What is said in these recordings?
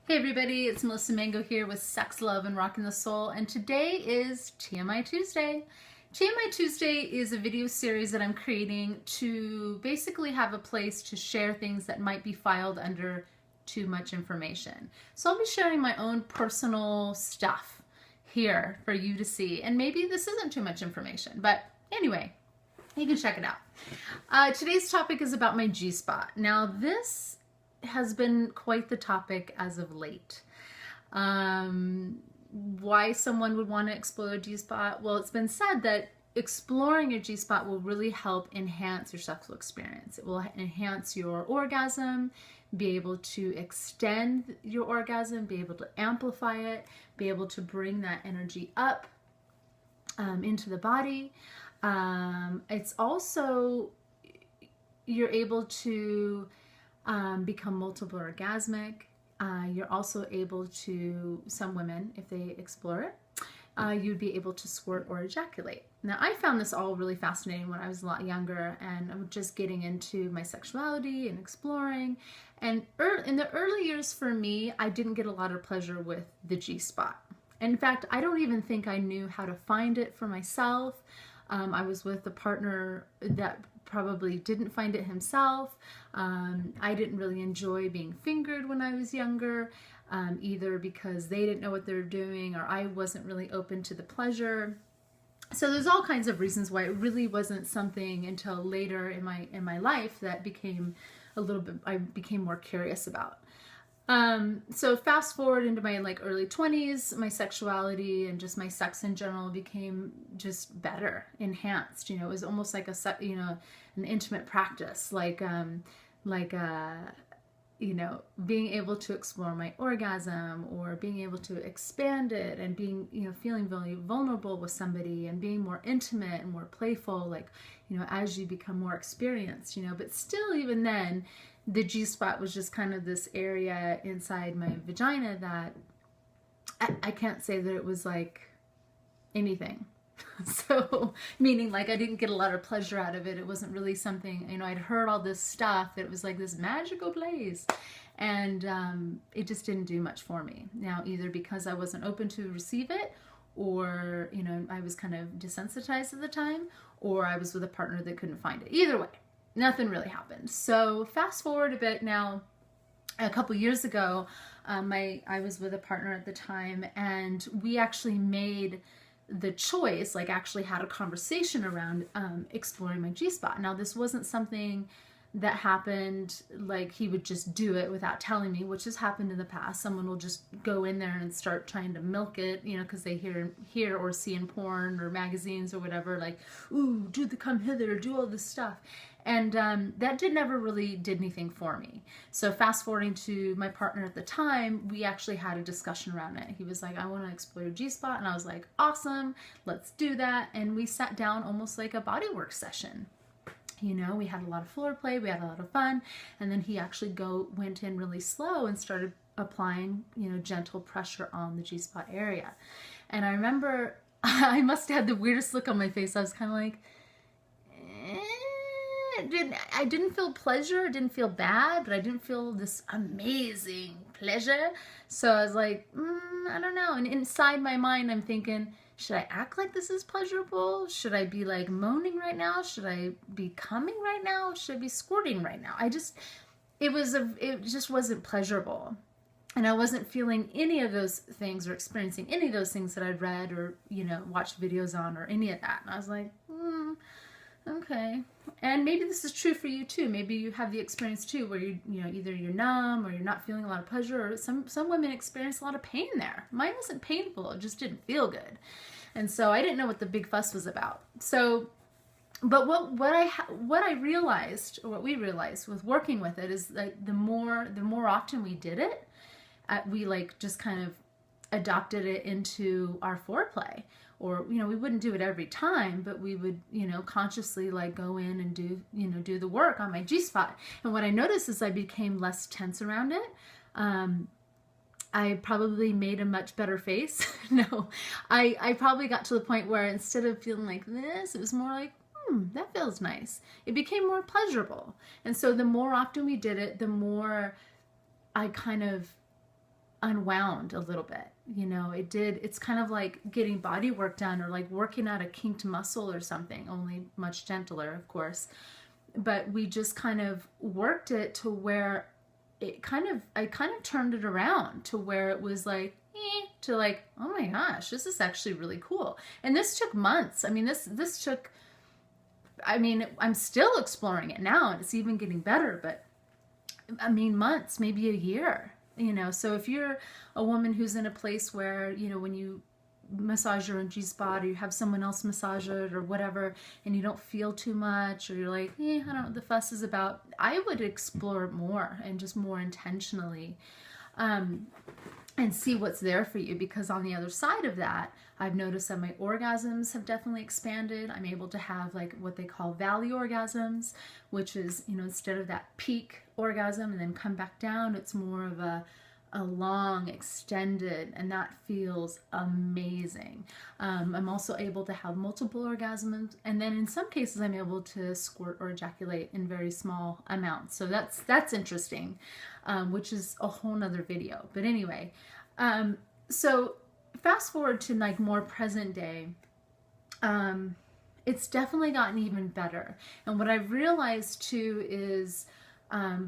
Hey everybody, it's Melissa Mango here with Sex, Love, and Rockin' the Soul, and today is TMI Tuesday. TMI Tuesday is a video series that I'm creating to basically have a place to share things that might be filed under too much information. So I'll be sharing my own personal stuff here for you to see, and maybe this isn't too much information, but anyway, you can check it out. Today's topic is about my G-spot. Now this has been quite the topic as of late. Why someone would want to explore a G-spot? Well, it's been said that exploring your G-spot will really help enhance your sexual experience. It will enhance your orgasm, be able to extend your orgasm, be able to amplify it, be able to bring that energy up into the body. It's also, you're able to become multiple orgasmic. You're also able to, some women, if they explore it, you'd be able to squirt or ejaculate. Now, I found this all really fascinating when I was a lot younger and I'm just getting into my sexuality and exploring. And in the early years for me, I didn't get a lot of pleasure with the G-spot. In fact, I don't even think I knew how to find it for myself. I was with a partner that probably didn't find it himself. I didn't really enjoy being fingered when I was younger, either because they didn't know what they were doing or I wasn't really open to the pleasure. So there's all kinds of reasons why it really wasn't something until later in my life that became I became more curious about. So fast forward into my early 20s, my sexuality and just my sex in general became just better, enhanced. You know, it was almost like an intimate practice, being able to explore my orgasm or being able to expand it and being, feeling really vulnerable with somebody and being more intimate and more playful, as you become more experienced, but still even then, the G-spot was just kind of this area inside my vagina that I can't say that it was like anything. So, meaning I didn't get a lot of pleasure out of it. It wasn't really something, I'd heard all this stuff that it was like this magical place. And it just didn't do much for me. Now, either because I wasn't open to receive it or, I was kind of desensitized at the time, or I was with a partner that couldn't find it. Either way. Nothing really happened. So fast forward a bit now, a couple years ago, I was with a partner at the time and we actually made the choice, actually had a conversation around exploring my G-spot. Now this wasn't something that happened he would just do it without telling me, which has happened in the past. Someone will just go in there and start trying to milk it, because they hear or see in porn or magazines or whatever, ooh, do the come hither, do all this stuff. And that never really did anything for me. So fast forwarding to my partner at the time, we actually had a discussion around it. He was like, I want to explore your G-spot. And I was like, awesome, let's do that. And we sat down almost like a bodywork session. We had a lot of floor play, we had a lot of fun, and then he actually went in really slow and started applying, gentle pressure on the G-spot area. And I remember I must have had the weirdest look on my face. I was kind of like, I didn't feel pleasure, I didn't feel bad, but I didn't feel this amazing pleasure. So I was like, I don't know. And inside my mind, I'm thinking, should I act like this is pleasurable? Should I be moaning right now? Should I be coming right now? Should I be squirting right now? It just wasn't pleasurable. And I wasn't feeling any of those things or experiencing any of those things that I'd read or, watched videos on or any of that. And I was like, okay. And maybe this is true for you too. Maybe you have the experience too where either you're numb or you're not feeling a lot of pleasure, or some women experience a lot of pain there. Mine wasn't painful, it just didn't feel good. And so I didn't know what the big fuss was about. So, but what I realized, or what we realized with working with it, is the more often we did it, we just kind of adopted it into our foreplay. Or, we wouldn't do it every time, but we would, consciously go in and do the work on my G-spot. And what I noticed is I became less tense around it. I probably made a much better face. No, I probably got to the point where instead of feeling like this, it was more like, that feels nice. It became more pleasurable. And so the more often we did it, the more I kind of unwound a little bit. It's kind of like getting body work done, or like working out a kinked muscle or something, only much gentler, of course. But we just kind of worked it to where I kind of turned it around to where it was like, to like, oh my gosh, this is actually really cool. And this took months. I mean, this took, I'm still exploring it now, and it's even getting better, but I mean, months, maybe a year, So if you're a woman who's in a place where, when you massage your own G-spot, or you have someone else massage it or whatever, and you don't feel too much, or you're like, I don't know what the fuss is about, I would explore more and just more intentionally, and see what's there for you. Because on the other side of that, I've noticed that my orgasms have definitely expanded. I'm able to have like what they call valley orgasms, which is, instead of that peak orgasm and then come back down, it's more of a long, extended, and that feels amazing. I'm also able to have multiple orgasms, and then in some cases I'm able to squirt or ejaculate in very small amounts. So that's interesting, which is a whole nother video. But anyway, so fast forward to like more present day, it's definitely gotten even better. And what I've realized too is,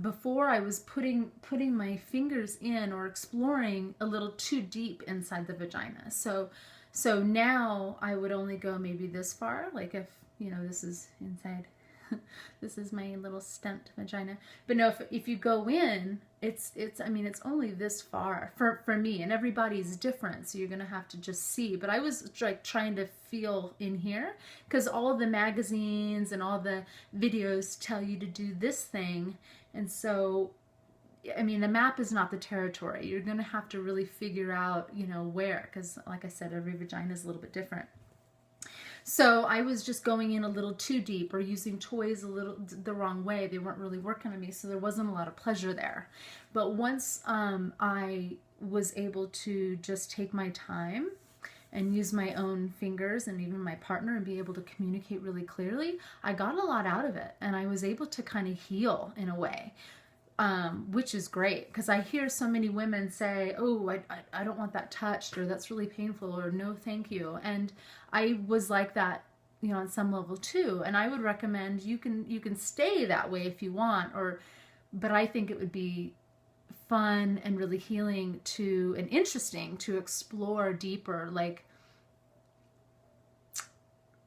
before I was putting my fingers in or exploring a little too deep inside the vagina. So now I would only go maybe this far, like if, this is inside, this is my little stent vagina. But no, if you go in, it's only this far for me, and everybody's different. So you're going to have to just see. But I was like trying to feel in here, because all of the magazines and all the videos tell you to do this thing. And so, the map is not the territory. You're going to have to really figure out, where, because like I said, every vagina is a little bit different. So I was just going in a little too deep, or using toys a little the wrong way. They weren't really working on me, so there wasn't a lot of pleasure there. But once I was able to just take my time and use my own fingers and even my partner and be able to communicate really clearly, I got a lot out of it, and I was able to kind of heal in a way. Which is great, because I hear so many women say, oh, I don't want that touched, or that's really painful, or no thank you. And I was like that, on some level too. And I would recommend you can stay that way if you want, but I think it would be fun and really healing and interesting to explore deeper, like,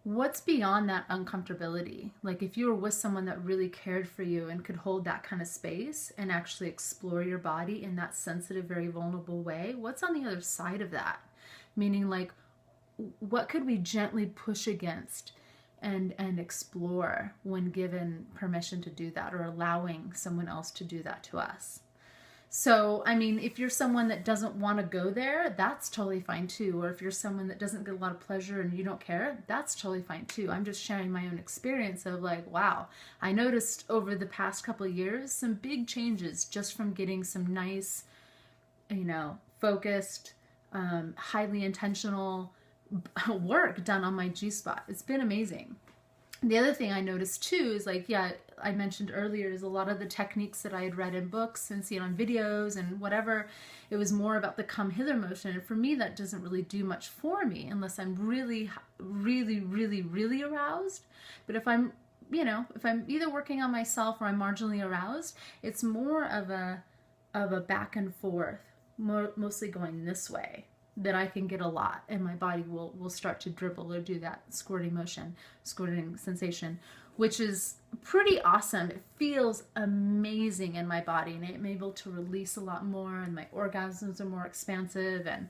what's beyond that uncomfortability? Like, if you were with someone that really cared for you and could hold that kind of space and actually explore your body in that sensitive, very vulnerable way, what's on the other side of that? Meaning, like, what could we gently push against and explore when given permission to do that, or allowing someone else to do that to us? So, if you're someone that doesn't want to go there, that's totally fine too. Or if you're someone that doesn't get a lot of pleasure and you don't care, that's totally fine too. I'm just sharing my own experience of like, wow, I noticed over the past couple of years some big changes just from getting some nice, focused, highly intentional work done on my G-spot. It's been amazing. The other thing I noticed too is like, I mentioned earlier, is a lot of the techniques that I had read in books and seen on videos and whatever, it was more about the come hither motion. And for me, that doesn't really do much for me unless I'm really, really, really, really aroused. But if I'm either working on myself or I'm marginally aroused, it's more of a back and forth, mostly going this way, that I can get a lot, and my body will start to dribble or do that squirting sensation, which is pretty awesome. It feels amazing in my body, and I'm able to release a lot more, and my orgasms are more expansive, and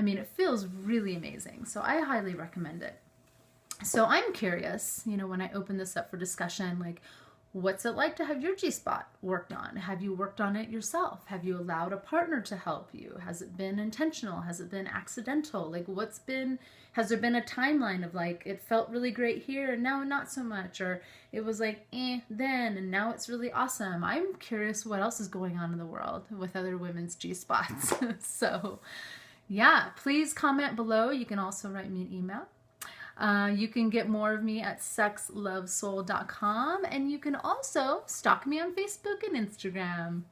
it feels really amazing. So I highly recommend it. So I'm curious, when I open this up for discussion, like, what's it like to have your G-spot worked on? Have you worked on it yourself? Have you allowed a partner to help you? Has it been intentional? Has it been accidental? Like, has there been a timeline of like, it felt really great here and now not so much? Or it was like, then, and now it's really awesome. I'm curious what else is going on in the world with other women's G-spots. So yeah, please comment below. You can also write me an email. You can get more of me at sexlovesoul.com, and you can also stalk me on Facebook and Instagram.